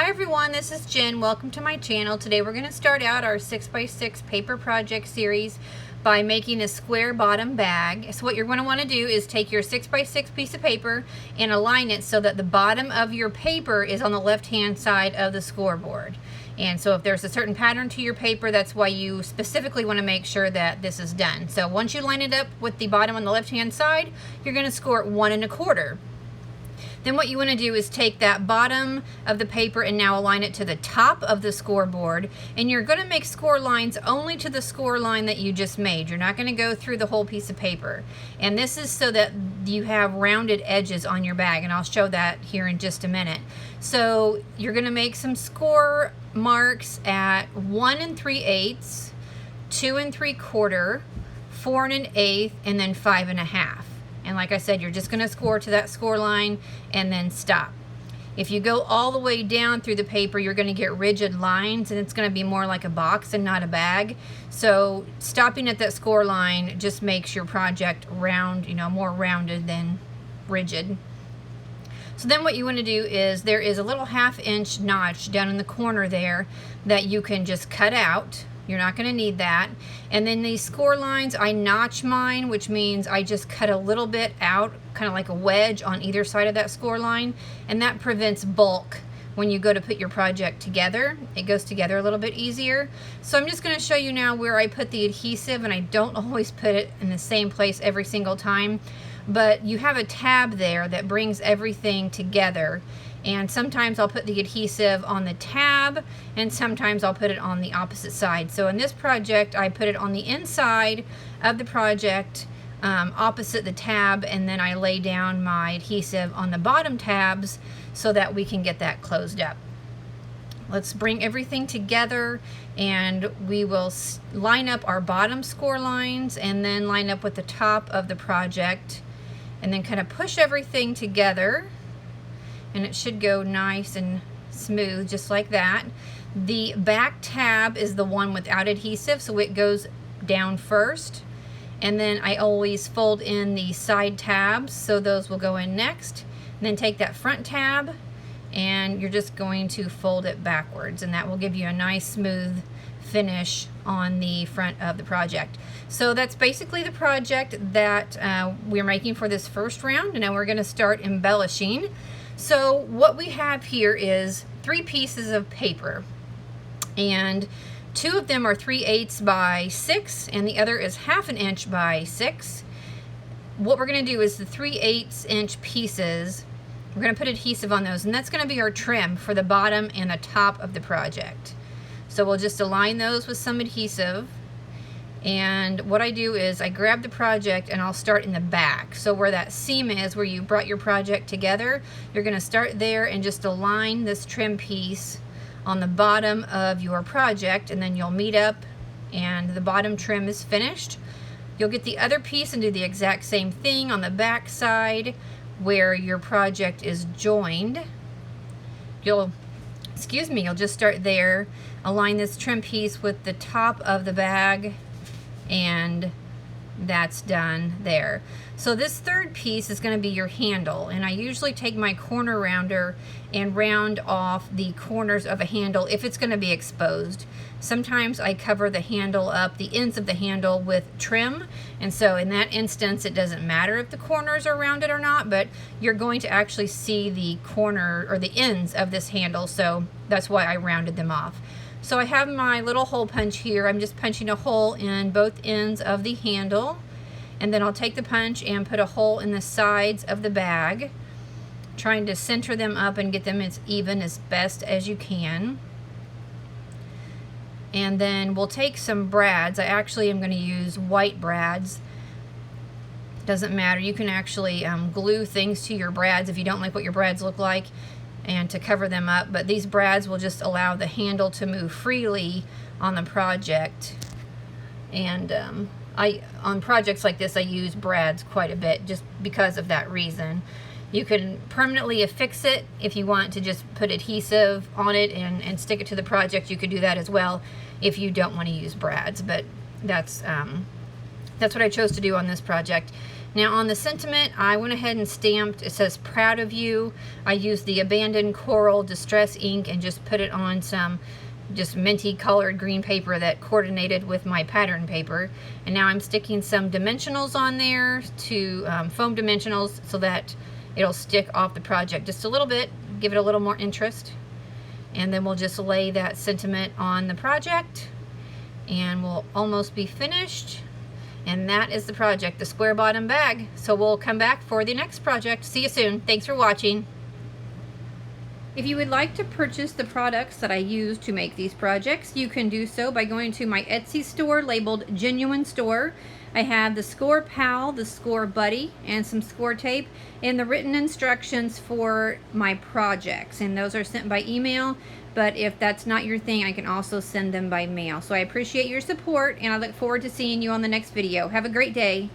Hi everyone, this is Jen. Welcome to my channel. Today we're going to start out our 6x6 paper project series by making a square bottom bag. So what you're going to want to do is take your 6x6 piece of paper and align it so that the bottom of your paper is on the left hand side of the scoreboard. And so if there's a certain pattern to your paper, that's why you specifically want to make sure that this is done. So once you line it up with the bottom on the left hand side, you're going to score it 1 1/4. Then what you want to do is take that bottom of the paper and now align it to the top of the scoreboard, and you're going to make score lines only to the score line that you just made. You're not going to go through the whole piece of paper, and this is so that you have rounded edges on your bag, and I'll show that here in just a minute. So you're going to make some score marks at 1 3/8, 2 3/4, 4 1/8, and then 5 1/2. And like I said, you're just going to score to that score line and then stop. If you go all the way down through the paper, you're going to get rigid lines, and it's going to be more like a box and not a bag. So stopping at that score line just makes your project round, more rounded than rigid. So then what you want to do is there is a little 1/2 inch notch down in the corner there that you can just cut out. You're not going to need that. And then these score lines, I notch mine, which means I just cut a little bit out, kind of like a wedge on either side of that score line, and that prevents bulk when you go to put your project together. It goes together a little bit easier. So I'm just going to show you now where I put the adhesive, and I don't always put it in the same place every single time, but you have a tab there that brings everything together. And sometimes I'll put the adhesive on the tab, and sometimes I'll put it on the opposite side. So in this project, I put it on the inside of the project, opposite the tab, and then I lay down my adhesive on the bottom tabs so that we can get that closed up. Let's bring everything together, and we will line up our bottom score lines and then line up with the top of the project, and then kind of push everything together. And it should go nice and smooth, just like that. The back tab is the one without adhesive, so it goes down first. And then I always fold in the side tabs, so those will go in next. And then take that front tab, and you're just going to fold it backwards, and that will give you a nice smooth finish on the front of the project. So that's basically the project that we're making for this first round, and now we're going to start embellishing. So what we have here is 3 pieces of paper, and 2 of them are 3/8 by 6, and the other is 1/2 inch by 6. What we're going to do is the 3/8 inch pieces, we're going to put adhesive on those, and that's going to be our trim for the bottom and the top of the project. So we'll just align those with some adhesive. And what I do is I grab the project and I'll start in the back. So where that seam is, where you brought your project together, you're going to start there and just align this trim piece on the bottom of your project, and then you'll meet up and the bottom trim is finished. You'll get the other piece and do the exact same thing on the back side where your project is joined. You'll just start there, align this trim piece with the top of the bag, and that's done there. So this third piece is going to be your handle, and I usually take my corner rounder and round off the corners of a handle if it's going to be exposed. Sometimes I cover the handle up, the ends of the handle, with trim, and so in that instance it doesn't matter if the corners are rounded or not, but you're going to actually see the corner or the ends of this handle, so that's why I rounded them off. So I have my little hole punch here. I'm just punching a hole in both ends of the handle, and then I'll take the punch and put a hole in the sides of the bag, trying to center them up and get them as even as best as you can. And then we'll take some brads. I actually am going to use white brads. Doesn't matter. You can actually glue things to your brads if you don't like what your brads look like, and to cover them up, but these brads will just allow the handle to move freely on the project. And on projects like this I use brads quite a bit just because of that reason. You can permanently affix it if you want to just put adhesive on it and stick it to the project. You could do that as well if you don't want to use brads, but that's what I chose to do on this project. Now on the sentiment, I went ahead and stamped, it says proud of you. I used the abandoned coral distress ink and just put it on some just minty colored green paper that coordinated with my pattern paper. And now I'm sticking some dimensionals on there to foam dimensionals so that it'll stick off the project just a little bit, give it a little more interest. And then we'll just lay that sentiment on the project and we'll almost be finished. And that is the project, the square bottom bag. So we'll come back for the next project. See you soon. Thanks for watching. If you would like to purchase the products that I use to make these projects, you can do so by going to my Etsy store labeled Genuine Store. I have the Scor-pal, the Scor-buddy, and some Scor tape, and the written instructions for my projects. And those are sent by email, but if that's not your thing, I can also send them by mail. So I appreciate your support, and I look forward to seeing you on the next video. Have a great day.